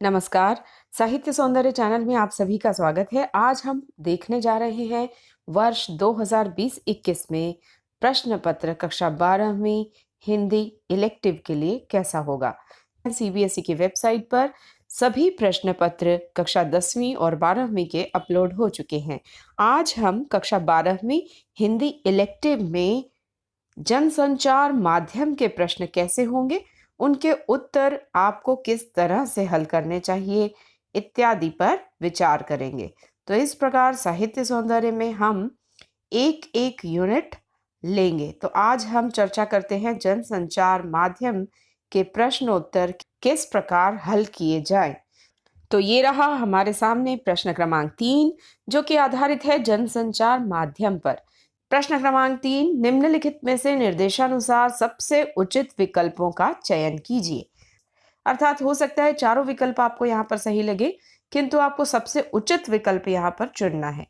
नमस्कार। साहित्य सौंदर्य चैनल में आप सभी का स्वागत है। आज हम देखने जा रहे हैं वर्ष 2020-21 में प्रश्न पत्र कक्षा 12वीं हिंदी इलेक्टिव के लिए कैसा होगा। सीबीएसई की वेबसाइट पर सभी प्रश्न पत्र कक्षा 10वीं और 12वीं के अपलोड हो चुके हैं। आज हम कक्षा 12वीं हिंदी इलेक्टिव में जनसंचार माध्यम के प्रश्न कैसे होंगे, उनके उत्तर आपको किस तरह से हल करने चाहिए इत्यादि पर विचार करेंगे। तो इस प्रकार साहित्य सौंदर्य में हम एक एक यूनिट लेंगे। तो आज हम चर्चा करते हैं जनसंचार माध्यम के प्रश्न उत्तर किस प्रकार हल किए जाएं। तो ये रहा हमारे सामने प्रश्न क्रमांक 3, जो कि आधारित है जनसंचार माध्यम पर। प्रश्न क्रमांक 3, निम्नलिखित में से निर्देशानुसार सबसे उचित विकल्पों का चयन कीजिए। अर्थात हो सकता है चारों विकल्प आपको यहाँ पर सही लगे, किंतु आपको सबसे उचित विकल्प यहाँ पर चुनना है।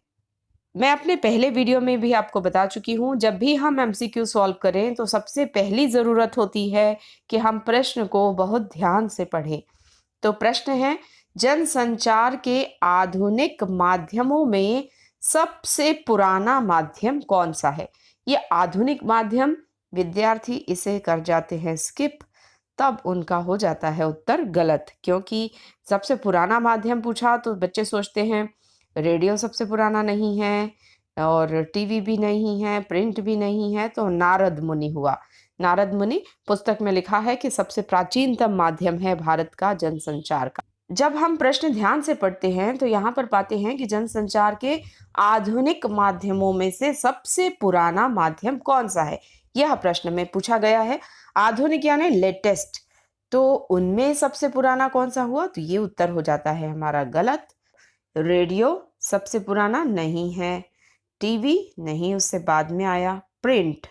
मैं अपने पहले वीडियो में भी आपको बता चुकी हूँ, जब भी हम एमसीक्यू सॉल्व करें तो सबसे पहली जरूरत होती है कि हम प्रश्न को बहुत ध्यान से पढ़ें। तो प्रश्न है, जनसंचार के आधुनिक माध्यमों में सबसे पुराना माध्यम कौन सा है। ये आधुनिक माध्यम, विद्यार्थी इसे कर जाते हैं स्किप, तब उनका हो जाता है उत्तर गलत, क्योंकि सबसे पुराना माध्यम पूछा तो बच्चे सोचते हैं रेडियो सबसे पुराना नहीं है और टीवी भी नहीं है, प्रिंट भी नहीं है, तो नारद मुनि हुआ। नारद मुनि पुस्तक में लिखा है कि सबसे प्राचीनतम माध्यम है भारत का जनसंचार का। जब हम प्रश्न ध्यान से पढ़ते हैं तो यहाँ पर पाते हैं कि जनसंचार के आधुनिक माध्यमों में से सबसे पुराना माध्यम कौन सा है, यह प्रश्न में पूछा गया है। आधुनिक यानी लेटेस्ट, तो उनमें सबसे पुराना कौन सा हुआ, तो ये उत्तर हो जाता है हमारा गलत। रेडियो सबसे पुराना नहीं है, टीवी नहीं, उससे बाद में आया। प्रिंट,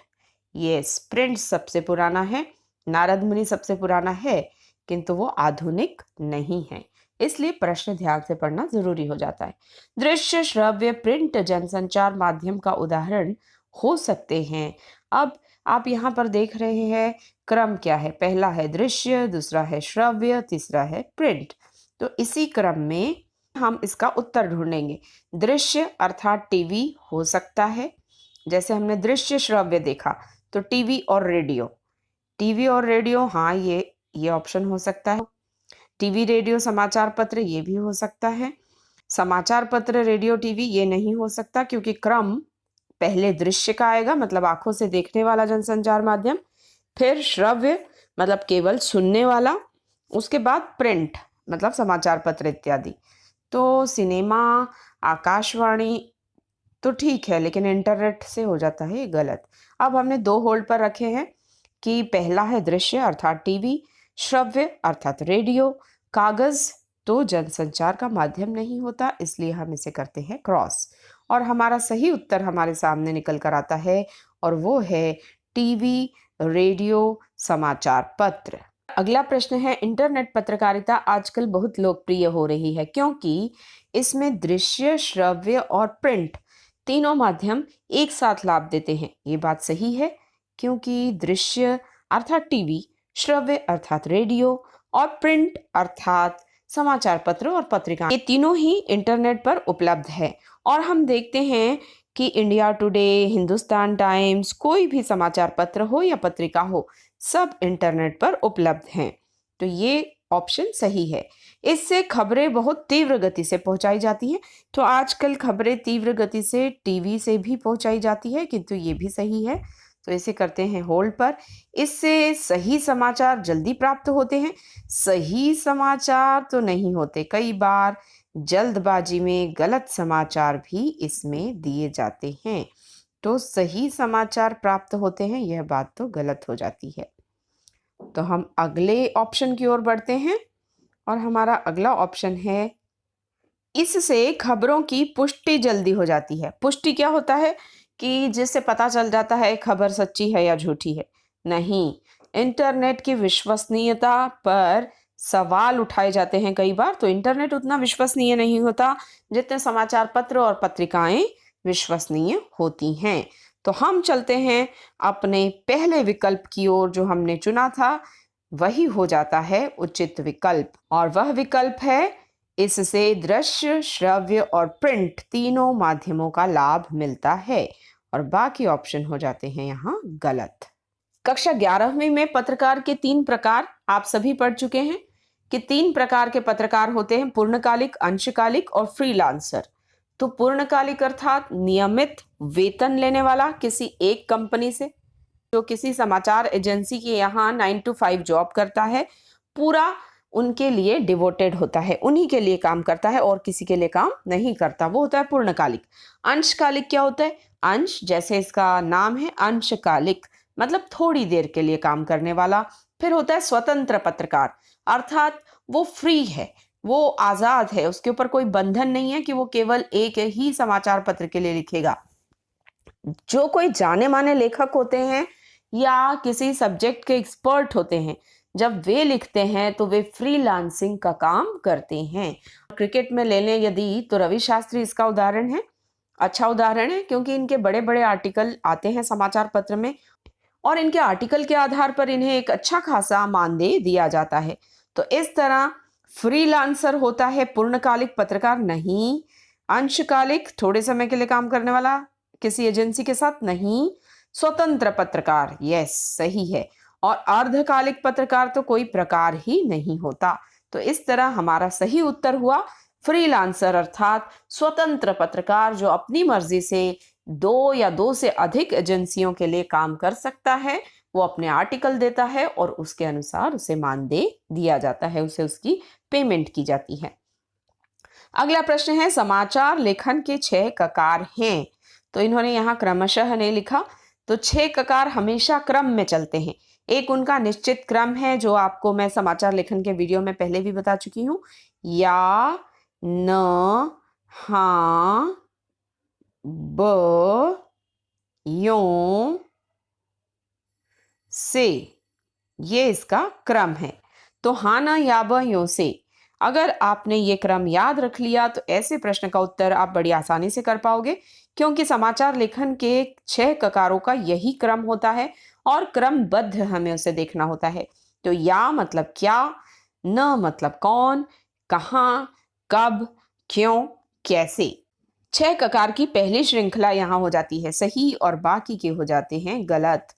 यस, प्रिंट सबसे पुराना है। नारद मुनि सबसे पुराना है, किंतु वो आधुनिक नहीं है, इसलिए प्रश्न ध्यान से पढ़ना जरूरी हो जाता है। दृश्य, श्रव्य, प्रिंट जनसंचार माध्यम का उदाहरण हो सकते हैं। अब आप यहाँ पर देख रहे हैं क्रम क्या है, पहला है दृश्य, दूसरा है श्रव्य, तीसरा है प्रिंट। तो इसी क्रम में हम इसका उत्तर ढूंढेंगे। दृश्य अर्थात टीवी हो सकता है, जैसे हमने दृश्य श्रव्य देखा, तो टीवी और रेडियो, टीवी और रेडियो, हाँ ये ऑप्शन हो सकता है। टीवी, रेडियो, समाचार पत्र, ये भी हो सकता है। समाचार पत्र, रेडियो, टीवी ये नहीं हो सकता, क्योंकि क्रम पहले दृश्य का आएगा, मतलब आंखों से देखने वाला जनसंचार माध्यम, फिर श्रव्य मतलब केवल सुनने वाला, उसके बाद प्रिंट मतलब समाचार पत्र इत्यादि। तो सिनेमा, आकाशवाणी तो ठीक है, लेकिन इंटरनेट से हो जाता है ये गलत। अब हमने दो होल्ड पर रखे हैं कि पहला है दृश्य अर्थात टीवी, श्रव्य अर्थात रेडियो, कागज तो जनसंचार का माध्यम नहीं होता, इसलिए हम इसे करते हैं क्रॉस। और हमारा सही उत्तर हमारे सामने निकल कर आता है, और वो है टीवी, रेडियो, समाचार पत्र। अगला प्रश्न है, इंटरनेट पत्रकारिता आजकल बहुत लोकप्रिय हो रही है, क्योंकि इसमें दृश्य, श्रव्य और प्रिंट तीनों माध्यम एक साथ लाभ देते हैं। ये बात सही है, क्योंकि दृश्य अर्थात टीवी, श्रव्य अर्थात रेडियो और प्रिंट अर्थात समाचार पत्र और पत्रिका, ये तीनों ही इंटरनेट पर उपलब्ध है। और हम देखते हैं कि इंडिया टुडे, हिंदुस्तान टाइम्स, कोई भी समाचार पत्र हो या पत्रिका हो, सब इंटरनेट पर उपलब्ध हैं। तो ये ऑप्शन सही है। इससे खबरें बहुत तीव्र गति से पहुंचाई जाती हैं। तो आजकल खबरें तीव्र गति से टीवी से भी पहुंचाई जाती है, किंतु ये भी सही है, तो इसे करते हैं होल्ड पर। इससे सही समाचार जल्दी प्राप्त होते हैं। सही समाचार तो नहीं होते, कई बार जल्दबाजी में गलत समाचार भी इसमें दिए जाते हैं, तो सही समाचार प्राप्त होते हैं, यह बात तो गलत हो जाती है। तो हम अगले ऑप्शन की ओर बढ़ते हैं, और हमारा अगला ऑप्शन है, इससे खबरों की पुष्टि जल्दी हो जाती है। पुष्टि क्या होता है कि जिससे पता चल जाता है खबर सच्ची है या झूठी है। नहीं, इंटरनेट की विश्वसनीयता पर सवाल उठाए जाते हैं कई बार, तो इंटरनेट उतना विश्वसनीय नहीं होता जितने समाचार पत्र और पत्रिकाएं विश्वसनीय होती हैं। तो हम चलते हैं अपने पहले विकल्प की ओर जो हमने चुना था, वही हो जाता है उचित विकल्प, और वह विकल्प है इससे दृश्य, श्रव्य और प्रिंट तीनों माध्यमों का लाभ मिलता है, और बाकी ऑप्शन हो जाते हैं यहाँ गलत। कक्षा 11वीं में पत्रकार के 3 प्रकार आप सभी पढ़ चुके हैं कि 3 प्रकार के पत्रकार होते हैं, पूर्णकालिक, अंशकालिक और फ्रीलांसर। तो पूर्णकालिक अर्थात नियमित वेतन लेने वाला किसी एक कंपनी से, जो किसी समाचार एजेंसी के यहाँ 9 to 5 जॉब करता है, पूरा उनके लिए डिवोटेड होता है, उन्हीं के लिए काम करता है और किसी के लिए काम नहीं करता, वो होता है पूर्णकालिक। अंशकालिक क्या होता है? अंश, जैसे इसका नाम है अंशकालिक, मतलब थोड़ी देर के लिए काम करने वाला। फिर होता है स्वतंत्र पत्रकार, अर्थात वो फ्री है, वो आजाद है, उसके ऊपर कोई बंधन नहीं है कि वो केवल एक ही समाचार पत्र के लिए लिखेगा। जो कोई जाने माने लेखक होते हैं या किसी सब्जेक्ट के एक्सपर्ट होते हैं, जब वे लिखते हैं तो वे फ्रीलांसिंग का काम करते हैं। क्रिकेट में ले लें यदि, तो रवि शास्त्री इसका उदाहरण है, अच्छा उदाहरण है, क्योंकि इनके बड़े बड़े आर्टिकल आते हैं समाचार पत्र में और इनके आर्टिकल के आधार पर इन्हें एक अच्छा खासा मानदेय दिया जाता है। तो इस तरह फ्रीलांसर होता है पूर्णकालिक पत्रकार नहीं, अंशकालिक थोड़े समय के लिए काम करने वाला किसी एजेंसी के साथ नहीं, स्वतंत्र पत्रकार यस सही है, और अर्धकालिक पत्रकार तो कोई प्रकार ही नहीं होता। तो इस तरह हमारा सही उत्तर हुआ फ्रीलांसर अर्थात स्वतंत्र पत्रकार, जो अपनी मर्जी से 2 या 2 से अधिक एजेंसियों के लिए काम कर सकता है। वो अपने आर्टिकल देता है और उसके अनुसार उसे मानदेय दिया जाता है, उसे उसकी पेमेंट की जाती है। अगला प्रश्न है समाचार लेखन के 6 ककार हैं। तो इन्होंने यहाँ क्रमशः नहीं लिखा, तो 6 ककार हमेशा क्रम में चलते हैं। एक उनका निश्चित क्रम है जो आपको मैं समाचार लेखन के वीडियो में पहले भी बता चुकी हूँ, या, न, हाँ, ब, यों, से, ये इसका क्रम है। तो हाँ, ना, या, ब, यों, से, अगर आपने ये क्रम याद रख लिया तो ऐसे प्रश्न का उत्तर आप बड़ी आसानी से कर पाओगे, क्योंकि समाचार लेखन के 6 ककारों का यही क्रम होता है और क्रमबद्ध हमें उसे देखना होता है। तो या मतलब क्या, न मतलब कौन, कहाँ, कब, क्यों, कैसे। 6 ककार की पहली श्रृंखला यहाँ हो जाती है सही और बाकी के हो जाते हैं गलत।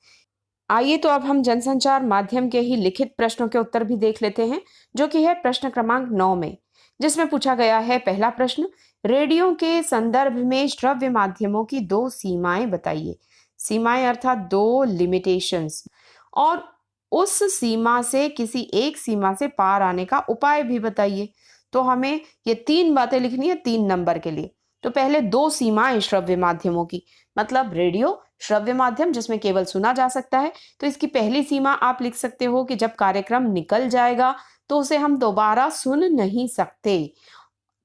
आइए तो अब हम जनसंचार माध्यम के ही लिखित प्रश्नों के उत्तर भी देख लेते हैं, जो कि है प्रश्न क्रमांक 9 में, जिसमें पूछा गया है पहला प्रश्न, रेडियो के संदर्भ में श्रव्य माध्यमों की 2 सीमाएं बताइए। सीमाएं अर्थात 2 लिमिटेशंस, और उस सीमा से किसी एक सीमा से पार आने का उपाय भी बताइए। तो हमें ये 3 बातें लिखनी है 3 नंबर के लिए। तो पहले 2 सीमाएं श्रव्य माध्यमों की, मतलब रेडियो श्रव्य माध्यम जिसमें केवल सुना जा सकता है, तो इसकी पहली सीमा आप लिख सकते हो कि जब कार्यक्रम निकल जाएगा तो उसे हम दोबारा सुन नहीं सकते।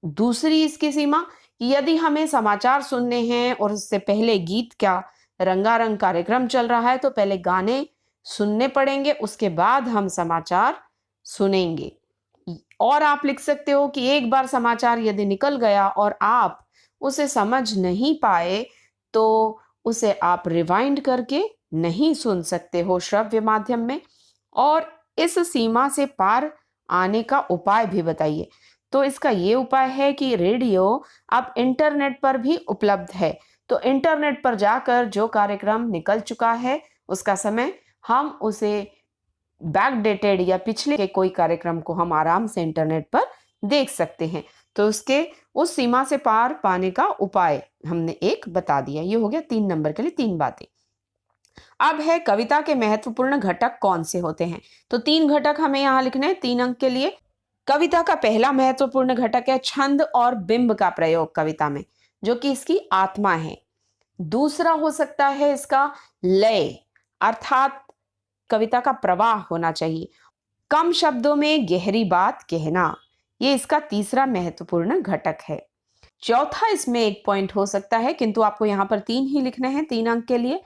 दूसरी इसकी सीमा, यदि हमें समाचार सुनने हैं और उससे पहले गीत का रंगारंग कार्यक्रम चल रहा है तो पहले गाने सुनने पड़ेंगे, उसके बाद हम समाचार सुनेंगे। और आप लिख सकते हो कि एक बार समाचार यदि निकल गया और आप उसे समझ नहीं पाए तो उसे आप रिवाइंड करके नहीं सुन सकते हो श्रव्य माध्यम में। और इस सीमा से पार आने का उपाय भी बताइए। तो इसका ये उपाय है कि रेडियो अब इंटरनेट पर भी उपलब्ध है, तो इंटरनेट पर जाकर जो कार्यक्रम निकल चुका है उसका समय हम उसे बैकडेटेड या पिछले के कोई कार्यक्रम को हम आराम से इंटरनेट पर देख सकते हैं। तो उसके उस सीमा से पार पाने का उपाय हमने एक बता दिया। ये हो गया 3 नंबर के लिए 3 बातें। अब है कविता के महत्वपूर्ण घटक कौन से होते हैं। तो 3 घटक हमें यहाँ लिखने हैं 3 अंक के लिए। कविता का पहला महत्वपूर्ण घटक है छंद और बिंब का प्रयोग कविता में, जो कि इसकी आत्मा है। दूसरा हो सकता है इसका लय, अर्थात कविता का प्रवाह होना चाहिए। कम शब्दों में गहरी बात कहना, ये इसका तीसरा महत्वपूर्ण घटक है। चौथा इसमें 1 पॉइंट हो सकता है, किंतु आपको यहाँ पर 3 ही लिखने हैं 3 अंक के लिए।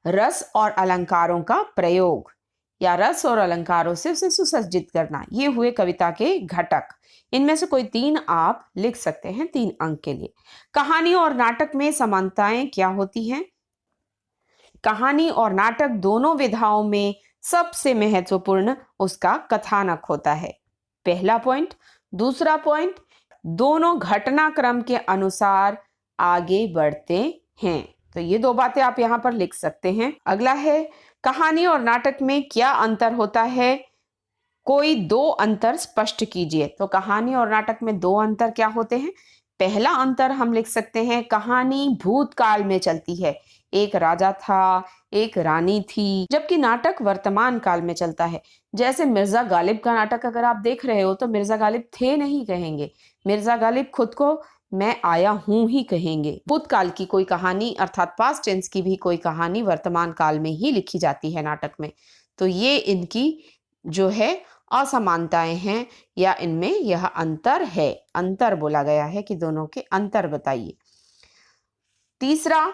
रस और अलंकारों का प्रयोग, या रस और अलंकारों से उसे सुसज्जित करना, ये हुए कविता के घटक। इनमें से कोई 3 आप लिख सकते हैं 3 अंक के लिए। कहानी और नाटक में समानताएं क्या होती हैं? कहानी और नाटक दोनों विधाओं में सबसे महत्वपूर्ण उसका कथानक होता है। पहला पॉइंट। दूसरा पॉइंट, दोनों घटनाक्रम के अनुसार आगे बढ़ते हैं। तो ये दो बातें आप यहाँ पर लिख सकते हैं। अगला है, कहानी और नाटक में क्या अंतर होता है? कोई दो अंतर स्पष्ट कीजिए। तो कहानी और नाटक में दो अंतर क्या होते हैं? पहला अंतर हम लिख सकते हैं, कहानी भूतकाल में चलती है, एक राजा था, एक रानी थी, जबकि नाटक वर्तमान काल में चलता है। जैसे मिर्जा गालिब का नाटक अगर आप देख रहे हो तो मिर्जा गालिब थे नहीं कहेंगे, मिर्जा गालिब खुद को मैं आया हूं ही कहेंगे। भूतकाल की कोई कहानी अर्थात पास्ट टेंस की भी कोई कहानी वर्तमान काल में ही लिखी जाती है नाटक में। तो ये इनकी जो है असमानताएं हैं या इनमें यह अंतर है। अंतर बोला गया है कि दोनों के अंतर बताइए। तीसरा,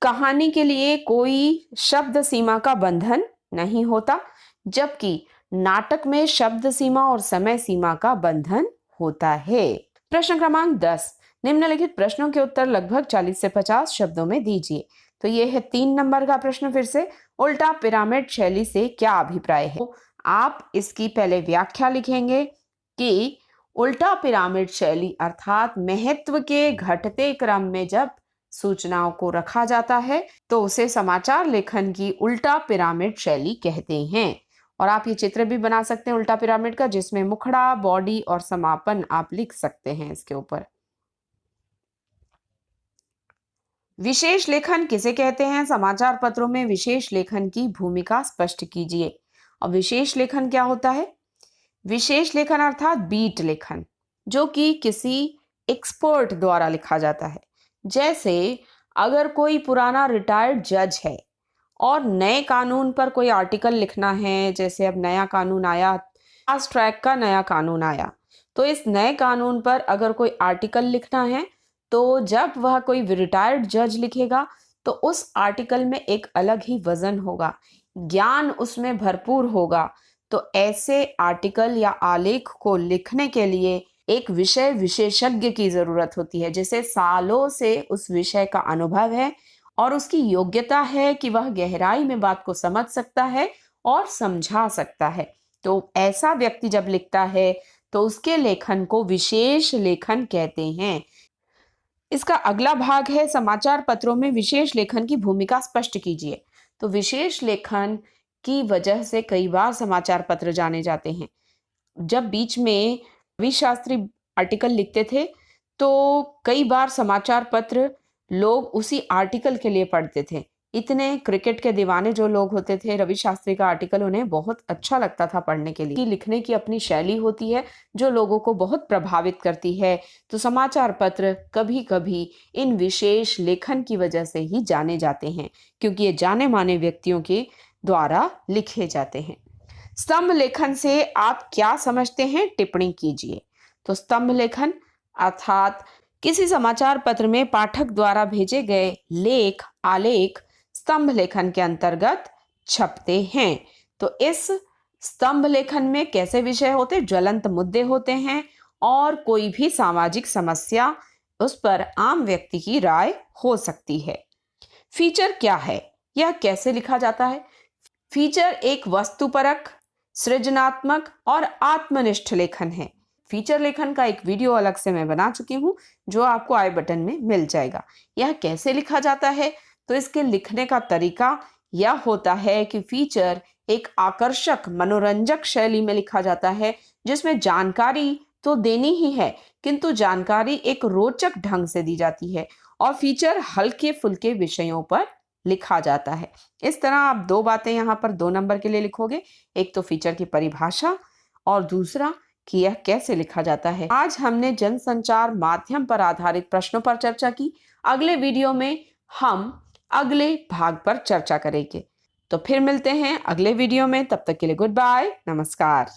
कहानी के लिए कोई शब्द सीमा का बंधन नहीं होता, जबकि नाटक में शब्द सीमा और समय सीमा का बंधन होता है। प्रश्न क्रमांक 10, निम्नलिखित प्रश्नों के उत्तर लगभग 40 से 50 शब्दों में दीजिए। तो ये है 3 नंबर का प्रश्न। फिर से, उल्टा पिरामिड शैली से क्या अभिप्राय है? आप इसकी पहले व्याख्या लिखेंगे कि उल्टा पिरामिड शैली अर्थात महत्व के घटते क्रम में जब सूचनाओं को रखा जाता है तो उसे समाचार लेखन की उल्टा पिरामिड शैली कहते हैं। और आप ये चित्र भी बना सकते हैं उल्टा पिरामिड का, जिसमें मुखड़ा, बॉडी और समापन आप लिख सकते हैं इसके ऊपर। विशेष लेखन किसे कहते हैं? समाचार पत्रों में विशेष लेखन की भूमिका स्पष्ट कीजिए। और विशेष लेखन क्या होता है? विशेष लेखन अर्थात बीट लेखन, जो कि किसी एक्सपर्ट द्वारा लिखा जाता है। जैसे अगर कोई पुराना रिटायर्ड जज है और नए कानून पर कोई आर्टिकल लिखना है, जैसे अब नया कानून आया, फास्ट ट्रैक का नया कानून आया, तो इस नए कानून पर अगर कोई आर्टिकल लिखना है तो जब वह कोई रिटायर्ड जज लिखेगा तो उस आर्टिकल में एक अलग ही वजन होगा, ज्ञान उसमें भरपूर होगा। तो ऐसे आर्टिकल या आलेख को लिखने के लिए एक विषय विशेषज्ञ की जरूरत होती है, जिसे सालों से उस विषय का अनुभव है और उसकी योग्यता है कि वह गहराई में बात को समझ सकता है और समझा सकता है। तो ऐसा व्यक्ति जब लिखता है तो उसके लेखन को विशेष लेखन कहते हैं। इसका अगला भाग है, समाचार पत्रों में विशेष लेखन की भूमिका स्पष्ट कीजिए। तो विशेष लेखन की वजह से कई बार समाचार पत्र जाने जाते हैं। जब बीच में रवि शास्त्री आर्टिकल लिखते थे तो कई बार समाचार पत्र लोग उसी आर्टिकल के लिए पढ़ते थे। इतने क्रिकेट के दीवाने जो लोग होते थे, रवि शास्त्री का आर्टिकल उन्हें बहुत अच्छा लगता था पढ़ने के लिए। लिखने की अपनी शैली होती है जो लोगों को बहुत प्रभावित करती है। तो समाचार पत्र कभी कभी इन विशेष लेखन की वजह से ही जाने जाते हैं, क्योंकि ये जाने माने व्यक्तियों के द्वारा लिखे जाते हैं। स्तंभ लेखन से आप क्या समझते हैं? टिप्पणी कीजिए। तो स्तंभ लेखन अर्थात किसी समाचार पत्र में पाठक द्वारा भेजे गए लेख, आलेख स्तंभ लेखन के अंतर्गत छपते हैं। तो इस स्तंभ लेखन में कैसे विषय होते? ज्वलंत मुद्दे होते हैं और कोई भी सामाजिक समस्या, उस पर आम व्यक्ति की राय हो सकती है। फीचर क्या है? यह कैसे लिखा जाता है? फीचर एक वस्तुपरक, सृजनात्मक और आत्मनिष्ठ लेखन है। फीचर लेखन का एक वीडियो अलग से मैं बना चुकी हूँ, जो आपको आई बटन में मिल जाएगा। यह कैसे लिखा जाता है? तो इसके लिखने का तरीका यह होता है कि फीचर एक आकर्षक, मनोरंजक शैली में लिखा जाता है, जिसमें जानकारी तो देनी ही है, किंतु जानकारी एक रोचक ढंग से दी जाती है। और फीचर हल्के फुल्के विषयों पर लिखा जाता है। इस तरह आप दो बातें यहाँ पर 2 नंबर के लिए लिखोगे, एक तो फीचर की परिभाषा और दूसरा कि यह कैसे लिखा जाता है। आज हमने जनसंचार माध्यम पर आधारित प्रश्नों पर चर्चा की। अगले वीडियो में हम अगले भाग पर चर्चा करेंगे। तो फिर मिलते हैं अगले वीडियो में। तब तक के लिए गुड बाय, नमस्कार।